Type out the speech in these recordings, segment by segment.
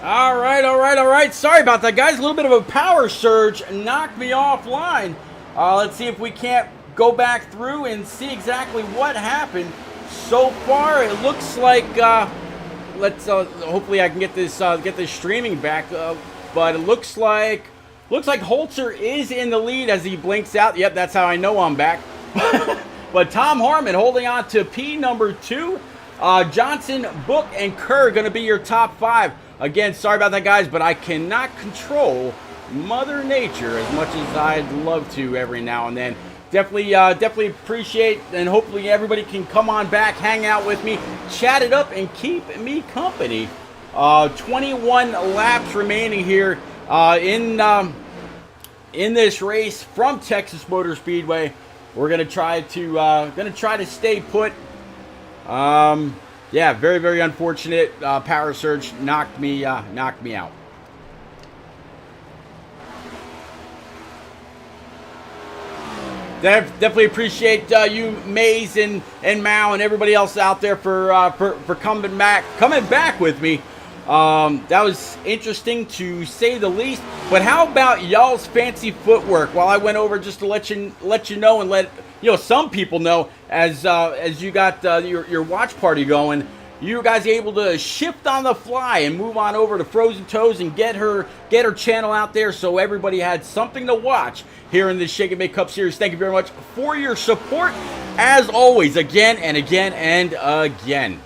All right, all right, all right. Sorry about that, guys. A little bit of a power surge knocked me offline. Let's see if we can't go back through and see exactly what happened. So far, it looks like let's hopefully I can get this streaming back. But it looks like Holzer is in the lead as he blinks out. Yep, that's how I know I'm back. But Tom Harmon holding on to P number 2. Johnson, Book, and Kerr going to be your top 5. Again, sorry about that, guys, but I cannot control Mother Nature as much as I'd love to every now and then. Definitely appreciate, and hopefully everybody can come on back, hang out with me, chat it up, and keep me company. 21 laps remaining here in this race from Texas Motor Speedway. We're gonna try to stay put. Yeah, very, very unfortunate. Power surge knocked me out. Definitely appreciate you, Maze and Mao and everybody else out there for coming back with me. That was interesting to say the least. But how about y'all's fancy footwork? While I went over just to let you know and let some people know as you got your watch party going, you guys are able to shift on the fly and move on over to Frozen Toes and get her channel out there so everybody had something to watch here in this Shake and Bake Cup Series. Thank you very much for your support, as always, again and again and again.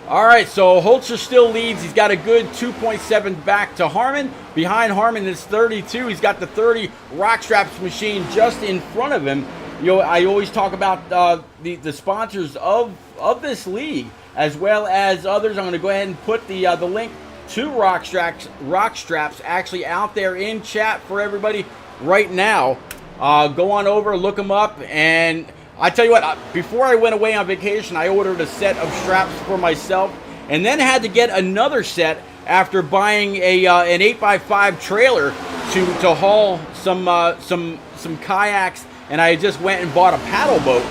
All right, so Holzer still leads. He's got a good 2.7 back to Harmon. Behind Harmon is 32. He's got the 30 Rock Straps machine just in front of him. I always talk about the sponsors of this league as well as others. I'm going to go ahead and put the link to Rock Straps actually out there in chat for everybody right now. Go on over, look them up, and I tell you what, before I went away on vacation, I ordered a set of straps for myself and then had to get another set after buying an 8x5 trailer to haul some kayaks, and I just went and bought a paddle boat.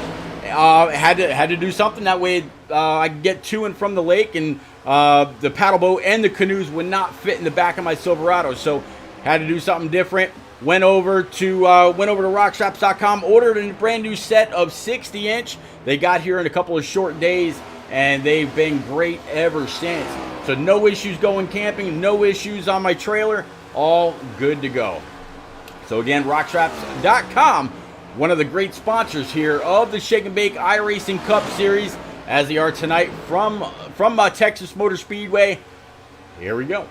Had to do something that way I could get to and from the lake, and the paddle boat and the canoes would not fit in the back of my Silverado, so had to do something different. Went over to rockstraps.com, ordered a brand new set of 60-inch. They got here in a couple of short days, and they've been great ever since. So no issues going camping, no issues on my trailer, all good to go. So again, rockstraps.com, one of the great sponsors here of the Shake and Bake iRacing Cup Series, as they are tonight from Texas Motor Speedway. Here we go.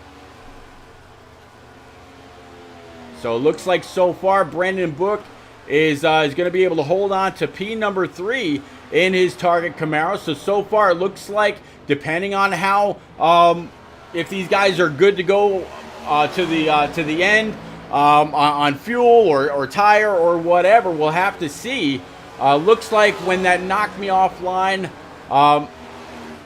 So it looks like so far Brandon Book is going to be able to hold on to P number 3 in his target Camaro. So far it looks like, depending on how if these guys are good to go to the end on fuel or tire or whatever, we'll have to see. Looks like when that knocked me offline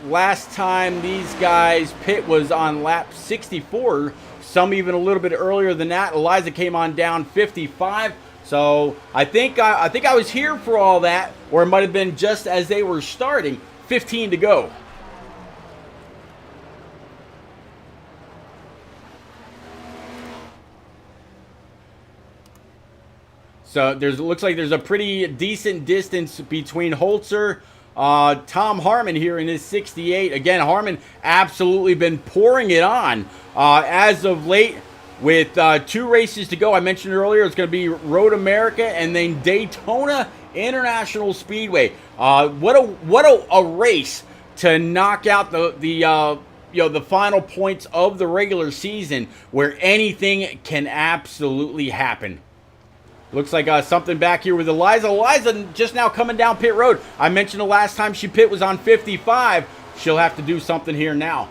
last time these guys pit was on lap 64. Some even a little bit earlier than that. Eliza came on down 55. So I think I was here for all that, or it might have been just as they were starting. 15 to go. So it looks like there's a pretty decent distance between Holzer, Tom Harmon here in his 68. Again, Harmon absolutely been pouring it on as of late with 2 races to go. I mentioned earlier it's going to be Road America and then Daytona International Speedway. What a race to knock out the final points of the regular season, where anything can absolutely happen. Looks like something back here with Eliza. Eliza just now coming down pit road. I mentioned the last time she pit was on 55. She'll have to do something here now.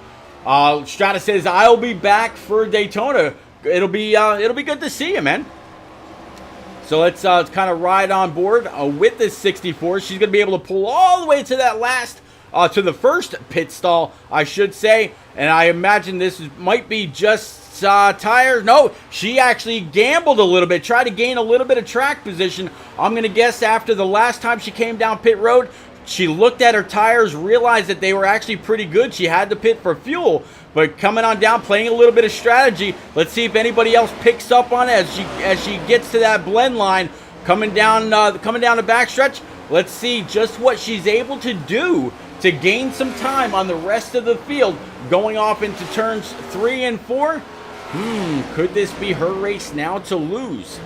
Strata says, I'll be back for Daytona. It'll be good to see you, man. So let's kind of ride on board with this 64. She's going to be able to pull all the way to that last, to the first pit stall, I should say. And I imagine this might be just tires. No, she actually gambled a little bit, tried to gain a little bit of track position. I'm going to guess after the last time she came down pit road, she looked at her tires, realized that they were actually pretty good. She had to pit for fuel, but coming on down, playing a little bit of strategy. Let's see if anybody else picks up on it as she gets to that blend line, coming down the backstretch. Let's see just what she's able to do to gain some time on the rest of the field, going off into turns 3 and 4. Could this be her race now to lose?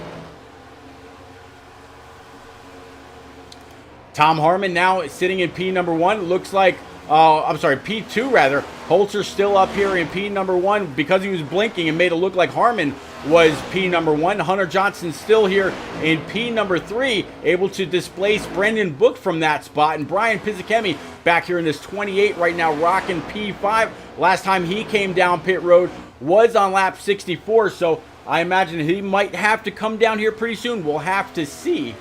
Tom Harmon now sitting in P number 1. Looks like, I'm sorry, P2 rather. Holzer still up here in P number 1 because he was blinking and made it look like Harmon was P number 1. Hunter Johnson still here in P number 3, able to displace Brendan Book from that spot. And Brian Pizzakemi back here in this 28 right now, rocking P5. Last time he came down pit road was on lap 64, so I imagine he might have to come down here pretty soon. We'll have to see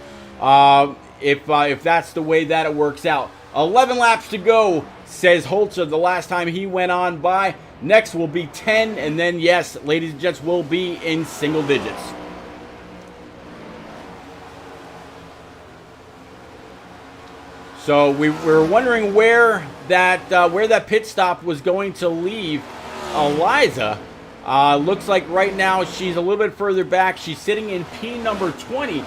if that's the way that it works out. 11 laps to go, says Holzer the last time he went on by. Next will be 10, and then, yes, ladies and gents, will be in single digits. So we were wondering where that pit stop was going to leave Eliza. Looks like right now she's a little bit further back. She's sitting in P number 20,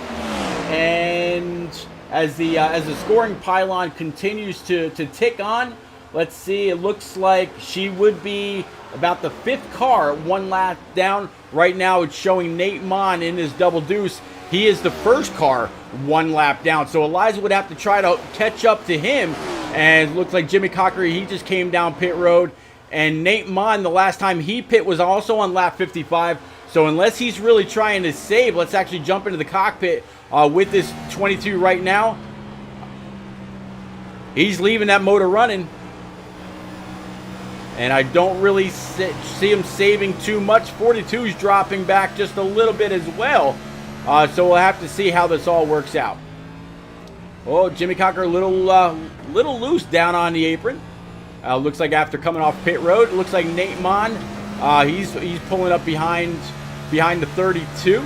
and as the scoring pylon continues to tick on, let's see, it looks like she would be about the 5th car, 1 lap down. Right now it's showing Nate Mon in his double deuce. He is the first car 1 lap down, so Eliza would have to try to catch up to him. And it looks like Jimmy Cocker, he just came down pit road. And Nate Mon, the last time he pit was also on lap 55. So unless he's really trying to save, let's actually jump into the cockpit with this 22 right now. He's leaving that motor running. And I don't really see him saving too much. 42's dropping back just a little bit as well. So we'll have to see how this all works out. Oh, Jimmy Cocker a little loose down on the apron. Looks like after coming off pit road, looks like Nate Mon, he's pulling up behind the 32.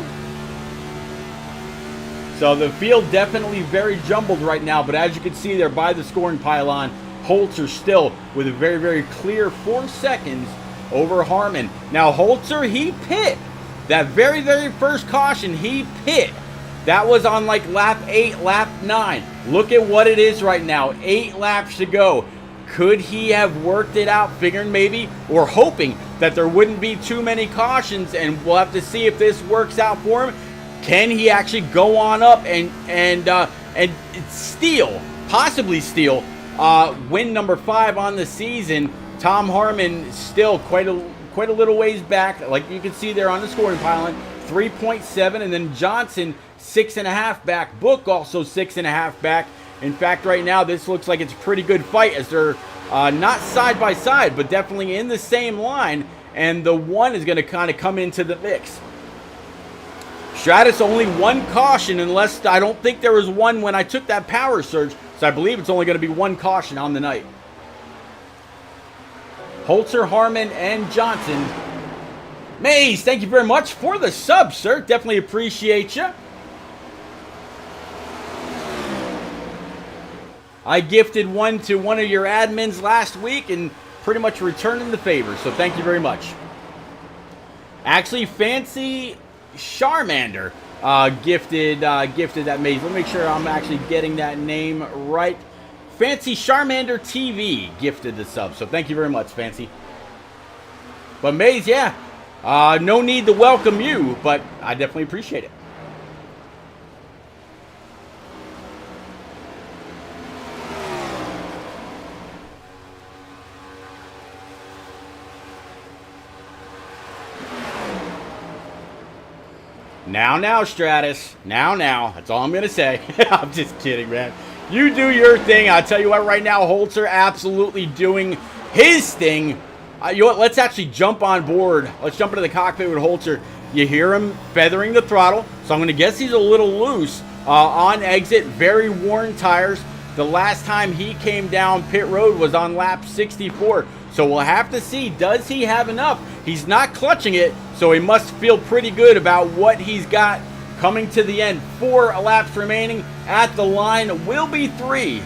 So the field definitely very jumbled right now, but as you can see there by the scoring pylon, Holzer still with a very, very clear 4 seconds over Harmon. Now Holzer, he pit. That very, very first caution, he pit. That was on like lap 8, lap 9. Look at what it is right now, 8 laps to go. Could he have worked it out, figuring maybe, or hoping that there wouldn't be too many cautions, and we'll have to see if this works out for him. Can he actually go on up and steal, possibly steal, win number 5 on the season? Tom Harmon still quite a little ways back, like you can see there on the scoring pylon, 3.7, and then Johnson 6.5 back. Book also 6.5 back. In fact, right now this looks like it's a pretty good fight as they're not side by side, but definitely in the same line, and the 1 is going to kind of come into the mix. Stratus only 1 caution, unless I don't think there was one when I took that power surge, so I believe it's only going to be 1 caution on the night. Holzer, Harmon, and Johnson. Mays, thank you very much for the sub, sir. Definitely appreciate you. I gifted one to one of your admins last week and pretty much returning the favor, so thank you very much. Actually, Fancy Charmander gifted that Maze. Let me make sure I'm actually getting that name right. Fancy Charmander TV gifted the sub, so thank you very much, Fancy. But Maze, yeah, no need to welcome you, but I definitely appreciate it. Now, Stratus. Now. That's all I'm going to say. I'm just kidding, man. You do your thing. I'll tell you what, right now, Holzer absolutely doing his thing. You know what? Let's actually jump on board. Let's jump into the cockpit with Holzer. You hear him feathering the throttle, so I'm going to guess he's a little loose on exit. Very worn tires. The last time he came down pit road was on lap 64. So we'll have to see, does he have enough? He's not clutching it, so he must feel pretty good about what he's got coming to the end. 4 laps remaining. At the line will be 3.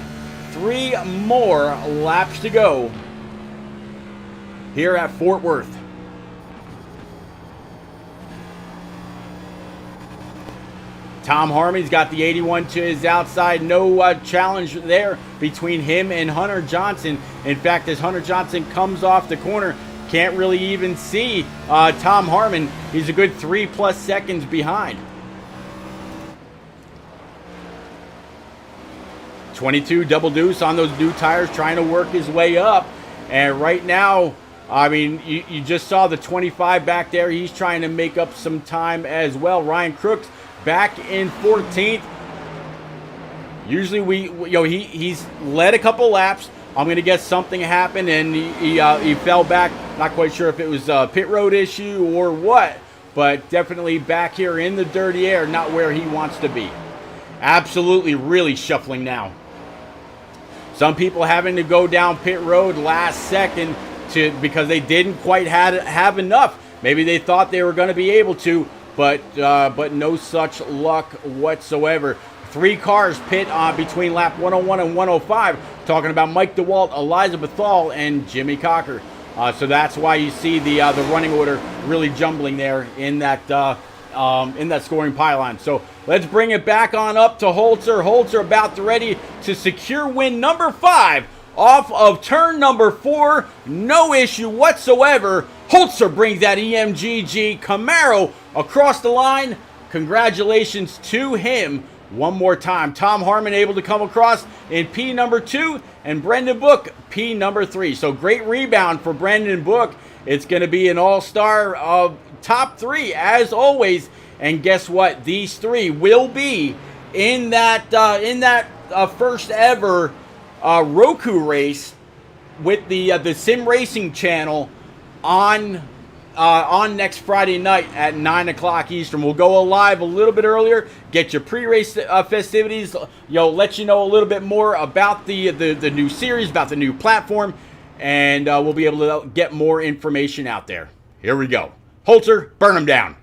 3 more laps to go. here at Fort Worth. Tom Harmon's got the 81 to his outside. No challenge there between him and Hunter Johnson. In fact, as Hunter Johnson comes off the corner, can't really even see Tom Harmon. He's a good 3+ seconds behind. 22 double deuce on those new tires, trying to work his way up. And right now, I mean, you just saw the 25 back there. He's trying to make up some time as well. Ryan Crooks back in 14th. Usually he's led a couple laps. I'm going to guess something happened and he fell back. Not quite sure if it was a pit road issue or what, but definitely back here in the dirty air, not where he wants to be. Absolutely really shuffling now. Some people having to go down pit road last second because they didn't quite have enough. Maybe they thought they were going to be able to, but no such luck whatsoever. 3 cars pit between lap 101 and 105, talking about Mike DeWalt, Eliza Bethal, and Jimmy Cocker. So that's why you see the running order really jumbling there in that scoring pylon. So let's bring it back on up to Holzer. Holzer about to ready to secure win number 5 off of turn number 4. No issue whatsoever. Holzer brings that EMGG Camaro across the line. Congratulations to him one more time. Tom Harmon able to come across in P number 2 and Brendan Book P number 3. So great rebound for Brendan Book. It's going to be an all-star of top 3 as always. And guess what? These 3 will be in that first ever Roku race with the Sim Racing channel on next Friday night at 9 o'clock Eastern. We'll go live a little bit earlier, get your pre-race festivities, let you know a little bit more about the new series, about the new platform, and we'll be able to get more information out there. Here we go. Holzer, burn them down.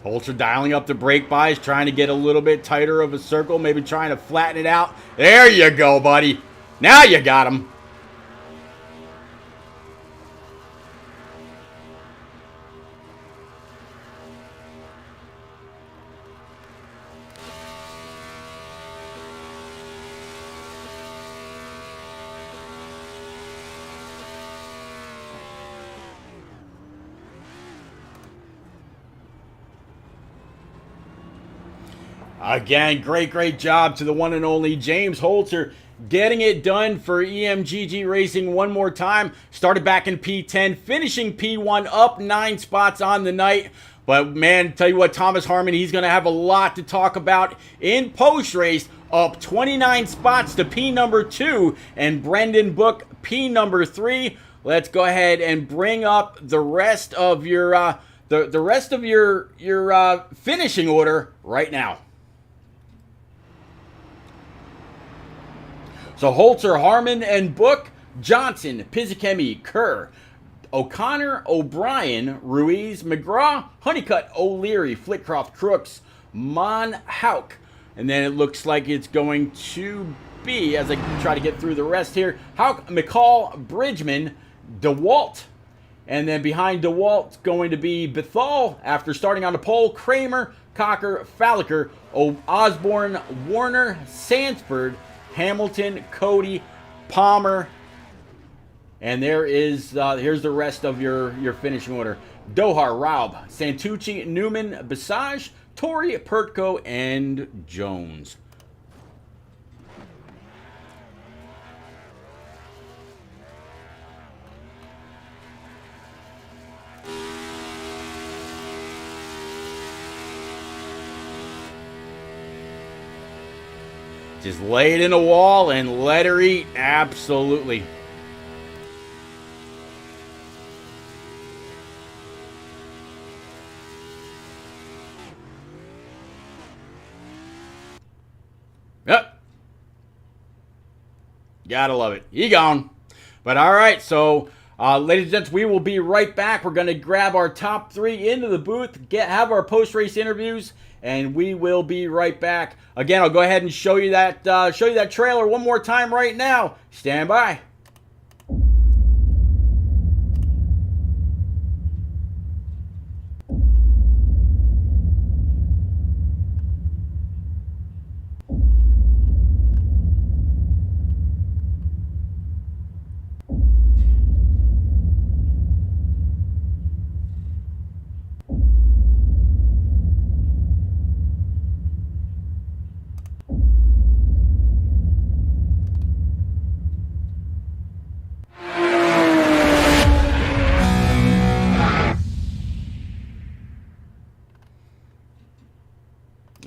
Holzer dialing up the brake buys, trying to get a little bit tighter of a circle, maybe trying to flatten it out. There you go, buddy. Now you got him. Again, great job to the one and only James Holzer, getting it done for EMGG Racing one more time. Started back in P10, finishing P1, up 9 spots on the night. But man, tell you what, Thomas Harmon, he's going to have a lot to talk about in post-race. Up 29 spots to P number 2 and Brendan Book P number 3. Let's go ahead and bring up the rest of your the rest of your finishing order right now. So Holzer, Harmon, and Book, Johnson, Pizzichemi, Kerr, O'Connor, O'Brien, Ruiz, McGraw, Honeycutt, O'Leary, Flitcroft, Crooks, Mon, Hauk. And then it looks like it's going to be, as I try to get through the rest here, Hauk, McCall, Bridgman, DeWalt. And then behind DeWalt, it's going to be Bethal after starting on the pole, Kramer, Cocker, Falliker, Osborne, Warner, Sanford, Hamilton, Cody, Palmer, and here's the rest of your finishing order. Dohar, Raub, Santucci, Newman, Basage, Torrey, Pertko, and Jones. Just lay it in the wall and let her eat. Absolutely. Gotta love it. He gone. But all right, so ladies and gents, we will be right back. We're going to grab our top 3 into the booth, have our post-race interviews, and we will be right back. Again, I'll go ahead and show you that trailer one more time right now. Stand by.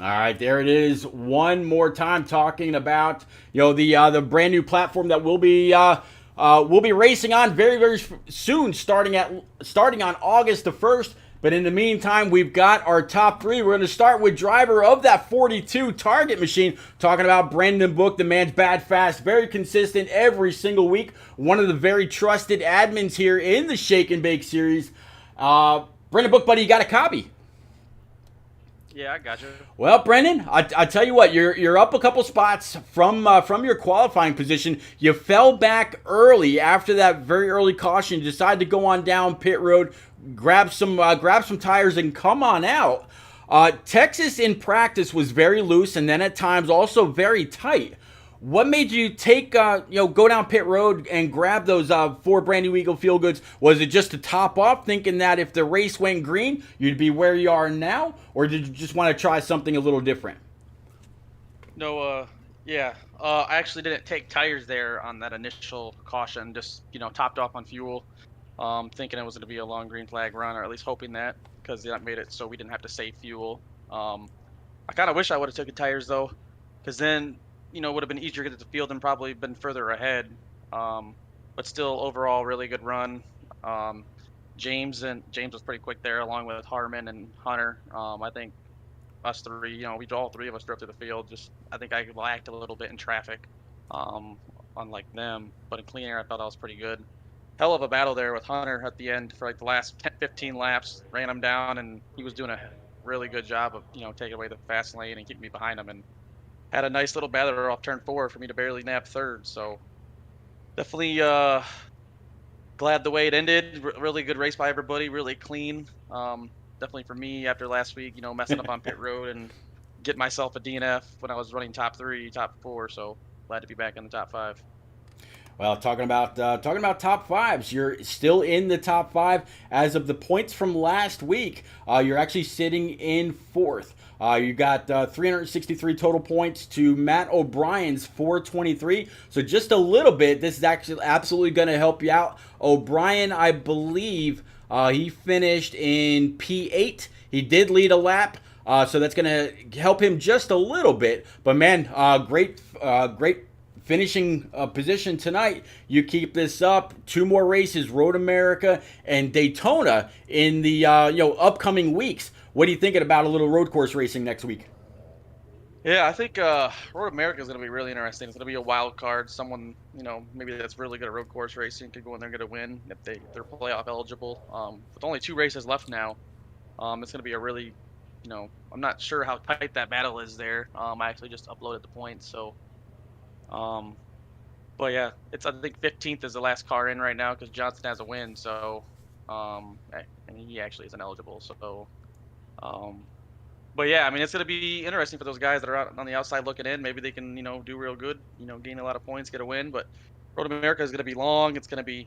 All right, there it is. One more time, talking about the brand new platform that we'll be racing on very very soon, starting on August the 1st. But in the meantime, we've got our top 3. We're going to start with driver of that 42 Target machine, talking about Brendan Book. The man's bad fast, very consistent every single week. One of the very trusted admins here in the Shake and Bake series. Brendan Book, buddy, you got a copy. Yeah, I got you. Well, Brendan, I tell you what, you're up a couple spots from your qualifying position. You fell back early after that very early caution. You decided to go on down pit road, grab some tires, and come on out. Texas in practice was very loose, and then at times also very tight. What made you go down pit road and grab those 4 brand new Eagle Feel Goods? Was it just to top off, thinking that if the race went green, you'd be where you are now? Or did you just want to try something a little different? No, yeah. I actually didn't take tires there on that initial caution, just, topped off on fuel, thinking it was going to be a long green flag run, or at least hoping that, because that made it so we didn't have to save fuel. I kind of wish I would have taken tires, though, because then it would have been easier to get to the field and probably been further ahead. But still, overall, really good run. James was pretty quick there, along with Harmon and Hunter. I think us 3, all 3 of us drove through the field. Just, I think I lagged a little bit in traffic, unlike them. But in clean air, I thought I was pretty good. Hell of a battle there with Hunter at the end for the last 15 laps. Ran him down, and he was doing a really good job of taking away the fast lane and keeping me behind him. And had a nice little battle off turn 4 for me to barely nab 3rd. So definitely glad the way it ended. Really good race by everybody. Really clean. Definitely for me after last week, messing up on pit road and getting myself a DNF when I was running top 3, top 4. So glad to be back in the top 5. Well, talking about top 5s, you're still in the top 5 as of the points from last week. You're actually sitting in 4th. You got 363 total points to Matt O'Brien's 423. So just a little bit. This is actually absolutely going to help you out. O'Brien, I believe, he finished in P8. He did lead a lap. So that's going to help him just a little bit. But man, great finishing position tonight. You keep this up. 2 more races, Road America and Daytona in the upcoming weeks. What are you thinking about a little road course racing next week? Yeah, I think Road America is going to be really interesting. It's going to be a wild card. Someone, maybe that's really good at road course racing could go in there and get a win if they're playoff eligible. With only 2 races left now, it's going to be a really, I'm not sure how tight that battle is there. I actually just uploaded the points, so. But yeah, I think 15th is the last car in right now because Johnson has a win, so, and he actually isn't eligible, so. But yeah, I mean, it's going to be interesting for those guys that are out on the outside looking in. Maybe they can, do real good, gain a lot of points, get a win. But Road America is going to be long. It's going to be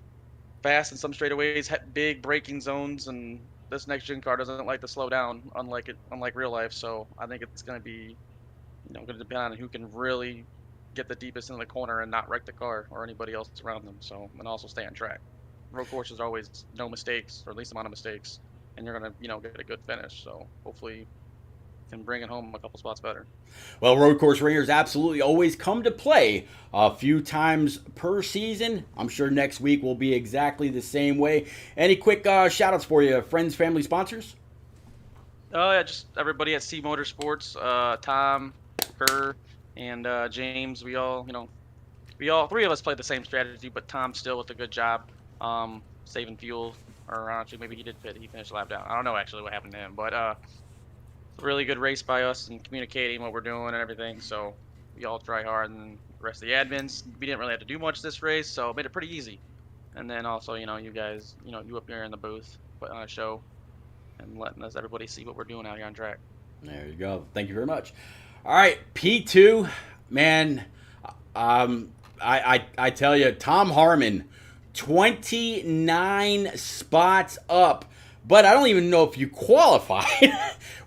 fast in some straightaways, big braking zones, and this next gen car doesn't like to slow down, unlike real life. So I think it's going to be, going to depend on who can really get the deepest into the corner and not wreck the car or anybody else around them. So, and also stay on track. Road course is always no mistakes, or least amount of mistakes, and you're going to, get a good finish. So hopefully can bring it home a couple spots better. Well, road course ringers absolutely always come to play a few times per season. I'm sure next week will be exactly the same way. Any quick shout outs for you, friends, family, sponsors? Yeah, just everybody at C Motorsports, Tom, Kerr, and James. We all, we all three of us played the same strategy, but Tom still with a good job, saving fuel. Or actually, maybe he did pit. He finished lap down. I don't know actually what happened to him, but really good race by us and communicating what we're doing and everything. So we all try hard, and the rest of the admins, we didn't really have to do much this race, so it made it pretty easy. And then also, you guys, you up here in the booth putting on a show and letting us everybody see what we're doing out here on track. There you go. Thank you very much. All right, P2, man. I tell you, Tom Harmon, 29 spots up. But I don't even know if you qualified.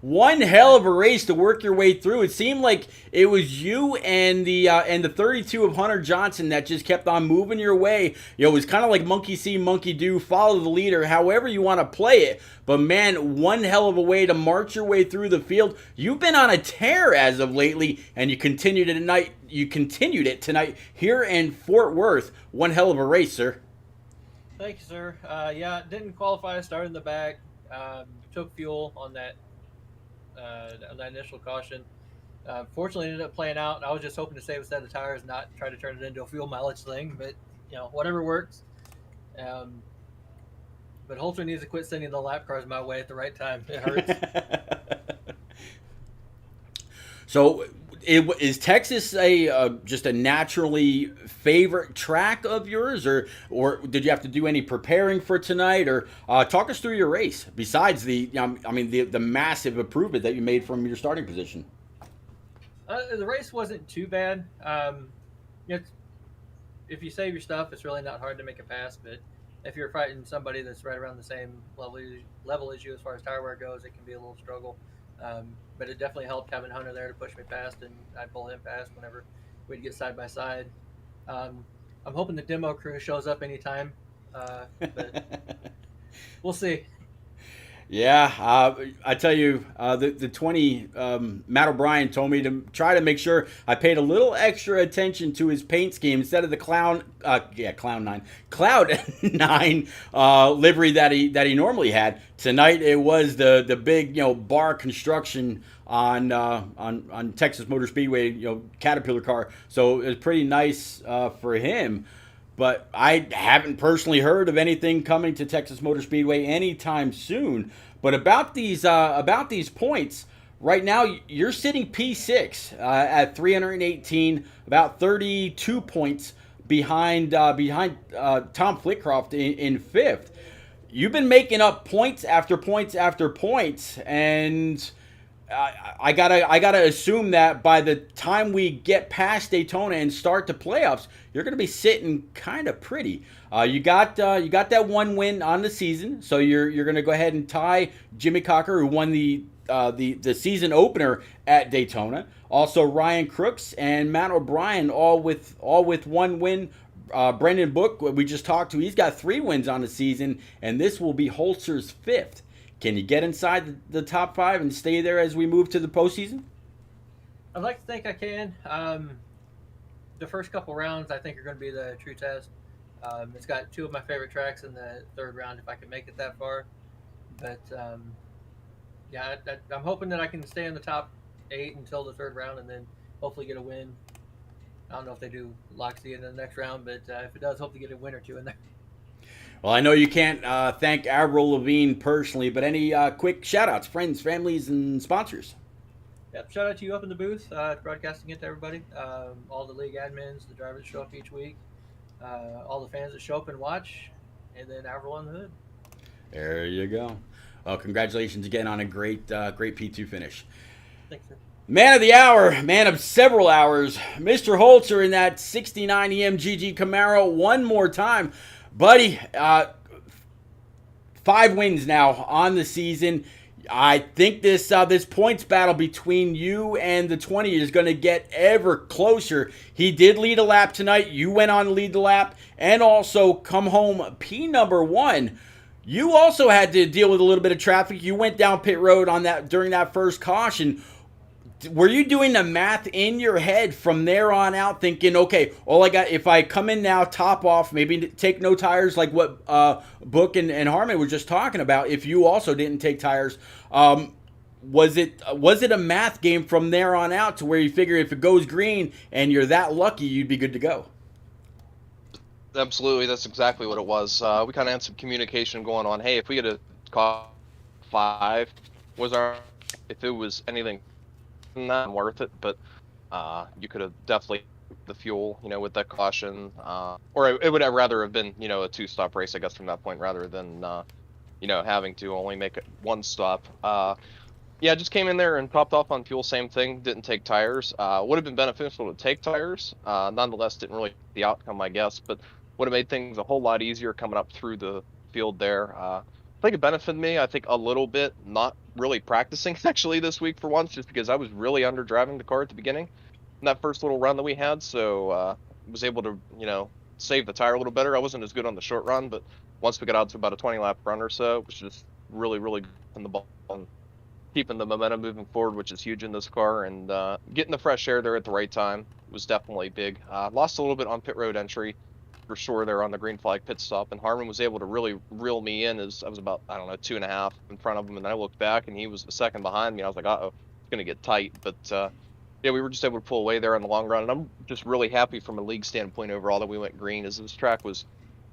One hell of a race to work your way through. It seemed like it was you and the 32 of Hunter Johnson that just kept on moving your way. It was kind of like monkey see, monkey do, follow the leader, however you want to play it. But man, one hell of a way to march your way through the field. You've been on a tear as of lately, and you continued it tonight. Here in Fort Worth. One hell of a race, sir. Thank you, sir. Yeah, didn't qualify. Started in the back. Took fuel on that initial caution. Fortunately, ended up playing out. I was just hoping to save a set of tires, not try to turn it into a fuel mileage thing. But whatever works. But Holter needs to quit sending the lap cars my way at the right time. It hurts. So, is Texas just a naturally favorite track of yours, or did you have to do any preparing for tonight, or talk us through your race? Besides the massive improvement that you made from your starting position. The race wasn't too bad. If you save your stuff, it's really not hard to make a pass. But if you're fighting somebody that's right around the same level as you as far as tire wear goes, it can be a little struggle. But it definitely helped having Hunter there to push me past, and I'd pull him past whenever we'd get side by side. I'm hoping the demo crew shows up anytime, but we'll see. Yeah, I tell you, the 20, Matt O'Brien told me to try to make sure I paid a little extra attention to his paint scheme instead of the Cloud 9 livery that he normally had. Tonight it was the big bar construction on Texas Motor Speedway Caterpillar car. So it was pretty nice for him. But I haven't personally heard of anything coming to Texas Motor Speedway anytime soon. But about these points, right now you're sitting P6 at 318, about 32 points behind Tom Flitcroft in fifth. You've been making up points after points after points, and I gotta assume that by the time we get past Daytona and start the playoffs, you're gonna be sitting kind of pretty. You got that one win on the season, so you're gonna go ahead and tie Jimmy Cocker, who won the season opener at Daytona. Also Ryan Crooks and Matt O'Brien, all with one win. Brendan Book, we just talked to, he's got 3 wins on the season, and this will be Holzer's 5th. Can you get inside the top 5 and stay there as we move to the postseason? I'd like to think I can. The first couple rounds, I think, are going to be the true test. It's got 2 of my favorite tracks in the third round, if I can make it that far. But, I'm hoping that I can stay in the top 8 until the third round and then hopefully get a win. I don't know if they do Loxie in the next round, but if it does, hope to get a win or 2 in there. Well, I know you can't thank Avril Lavigne personally, but any quick shout-outs, friends, families, and sponsors? Yep, shout out to you up in the booth, broadcasting it to everybody. All the league admins, the drivers that show up each week, all the fans that show up and watch, and then Avril on the hood. There you go. Well, congratulations again on a great P2 finish. Thanks, sir. Man of the hour, man of several hours, Mr. Holzer in that 69 EMGG Camaro one more time. Buddy, 5 wins now on the season. I think this points battle between you and the 20 is going to get ever closer. He did lead a lap tonight. You went on to lead the lap and also come home P number 1. You also had to deal with a little bit of traffic. You went down pit road on that during that first caution. Were you doing the math in your head from there on out, thinking, okay, all I got, if I come in now, top off, maybe take no tires, like what Book and Harmon were just talking about, if you also didn't take tires, was it a math game from there on out to where you figure if it goes green and you're that lucky, you'd be good to go? Absolutely, that's exactly what it was. We kind of had some communication going on. Hey, if we get a call 5, was our if it was anything not worth it, but you could have definitely the fuel, with that caution, or it would have rather have been, a 2-stop race, I guess, from that point rather than having to only make it 1 stop. Yeah, just came in there and topped off on fuel. Same thing. Didn't take tires. Would have been beneficial to take tires. Nonetheless, didn't really the outcome, I guess, but would have made things a whole lot easier coming up through the field there. I think it benefited me. I think a little bit, not really practicing actually this week for once, just because I was really under driving the car at the beginning in that first little run that we had. So was able to, save the tire a little better. I wasn't as good on the short run, but once we got out to about a 20-lap run or so, it was just really, really good in the ball. And keeping the momentum moving forward, which is huge in this car, and getting the fresh air there at the right time was definitely big. Lost a little bit on pit road entry for sure there on the green flag pit stop, and Harmon was able to really reel me in as I was about, I don't know, 2.5 in front of him, and then I looked back and he was a second behind me. I was like, uh-oh, it's going to get tight, but yeah, we were just able to pull away there in the long run, and I'm just really happy from a league standpoint overall that we went green, as this track was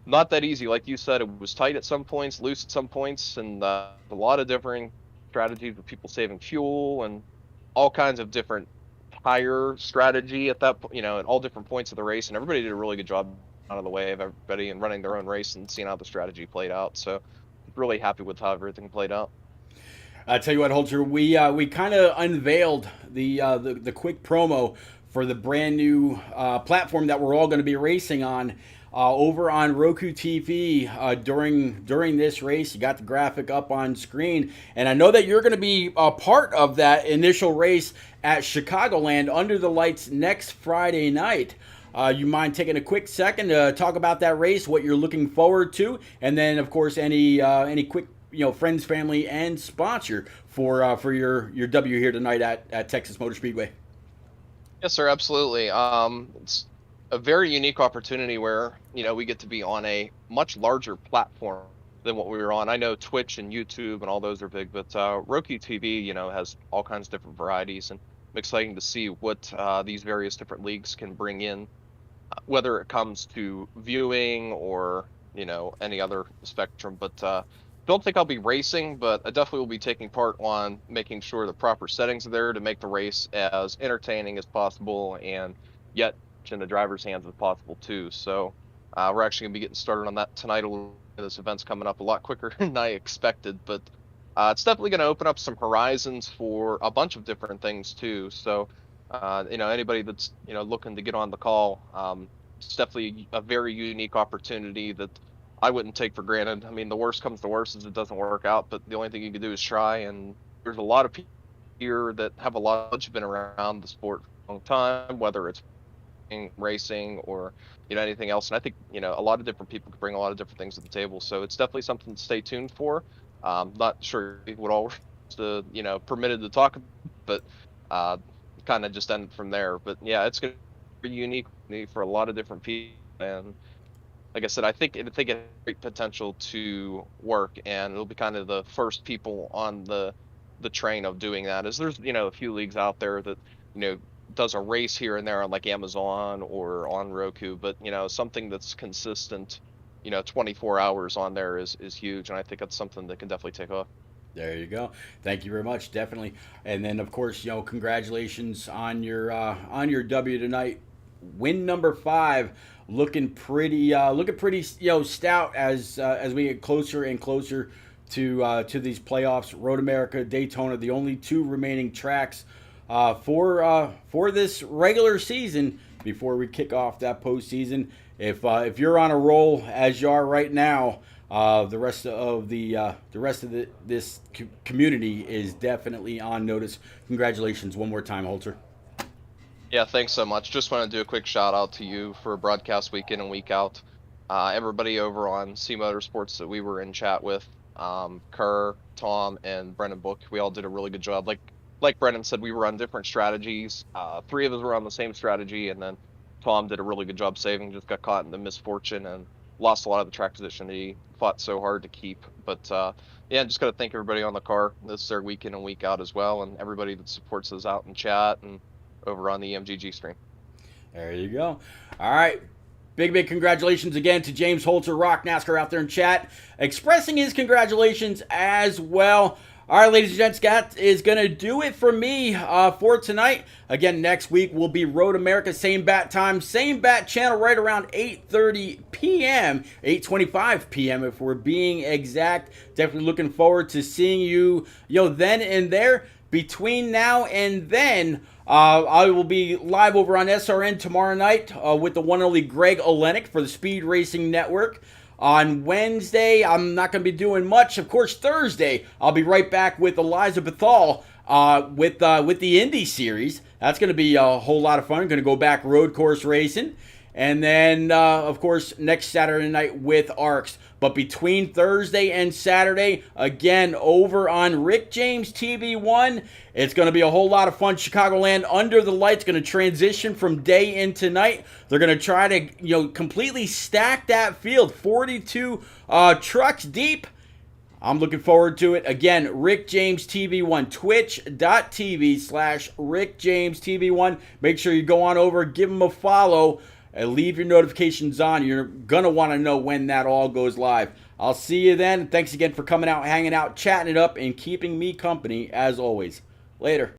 not that easy. Like you said, it was tight at some points, loose at some points, and a lot of differing strategies with people saving fuel and all kinds of different tire strategy at that point, at all different points of the race. And everybody did a really good job out of the way of everybody and running their own race and seeing how the strategy played out. So really happy with how everything played out. I tell you what, Holter, we kind of unveiled the quick promo for the brand new platform that we're all going to be racing on over on Roku TV during this race. You got the graphic up on screen, and I know that you're going to be a part of that initial race at Chicagoland under the lights next Friday night. You mind taking a quick second to talk about that race, what you're looking forward to, and then, of course, any quick friends, family, and sponsor for your W here tonight at Texas Motor Speedway. Yes, sir, absolutely. It's a very unique opportunity where we get to be on a much larger platform than what we were on. I know Twitch and YouTube and all those are big, but Roku TV, has all kinds of different varieties, and I'm excited to see what these various different leagues can bring in, whether it comes to viewing or any other spectrum. But don't think I'll be racing, but I definitely will be taking part on making sure the proper settings are there to make the race as entertaining as possible and yet in the driver's hands as possible too. So we're actually gonna be getting started on that tonight. This event's coming up a lot quicker than I expected, but it's definitely going to open up some horizons for a bunch of different things too. So anybody that's looking to get on the call, it's definitely a very unique opportunity that I wouldn't take for granted. I mean, the worst comes to worst is it doesn't work out, but the only thing you can do is try. And there's a lot of people here that have a lot of been around the sport for a long time, whether it's racing or anything else. And I think a lot of different people could bring a lot of different things to the table. So it's definitely something to stay tuned for. Not sure what all permitted to talk, but kind of just end from there. But yeah, it's going to be unique for a lot of different people. And like I said, I think it has great potential to work, and it'll be kind of the first people on the train of doing that. As there's a few leagues out there that does a race here and there on like Amazon or on Roku, but something that's consistent 24 hours on there is huge, and I think that's something that can definitely take off. There you go. Thank you very much. Definitely. And then of course, congratulations on your W tonight. Win number 5, looking pretty stout as we get closer and closer to these playoffs. Road America, Daytona, the only 2 remaining tracks for this regular season before we kick off that postseason. If you're on a roll as you are right now, the rest of this community is definitely on notice. Congratulations one more time, Holter. Yeah, thanks so much. Just want to do a quick shout out to you for broadcast week in and week out. Everybody over on C Motorsports that we were in chat with, Kerr, Tom, and Brennan Book, we all did a really good job. Like Brennan said, we were on different strategies. 3 of us were on the same strategy, and then Tom did a really good job saving, just got caught in the misfortune and lost a lot of the track position that he fought so hard to keep. But yeah, just got to thank everybody on the car. This is their week in and week out as well, and everybody that supports us out in chat and over on the MGG stream. There you go. All right. Big congratulations again to James Holzer, Rock NASCAR out there in chat, expressing his congratulations as well. All right, ladies and gents, that is going to do it for me for tonight. Again, next week will be Road America, same bat time, same bat channel, right around 8:30 p.m., 8:25 p.m. if we're being exact. Definitely looking forward to seeing you, then and there. Between now and then, I will be live over on SRN tomorrow night with the one and only Greg Olenek for the Speed Racing Network. On Wednesday, I'm not going to be doing much. Of course, Thursday, I'll be right back with Eliza Bethal with the Indy Series. That's going to be a whole lot of fun. Going to go back road course racing. And then, of course, next Saturday night with ARCS. But between Thursday and Saturday, again, over on Rick James TV1, it's going to be a whole lot of fun. Chicagoland Under the Lights going to transition from day into night. They're going to try to, completely stack that field, 42 trucks deep. I'm looking forward to it. Again, Rick James TV1, twitch.tv/Rick James TV1. Make sure you go on over, give him a follow, and leave your notifications on. You're going to want to know when that all goes live. I'll see you then. Thanks again for coming out, hanging out, chatting it up, and keeping me company as always. Later.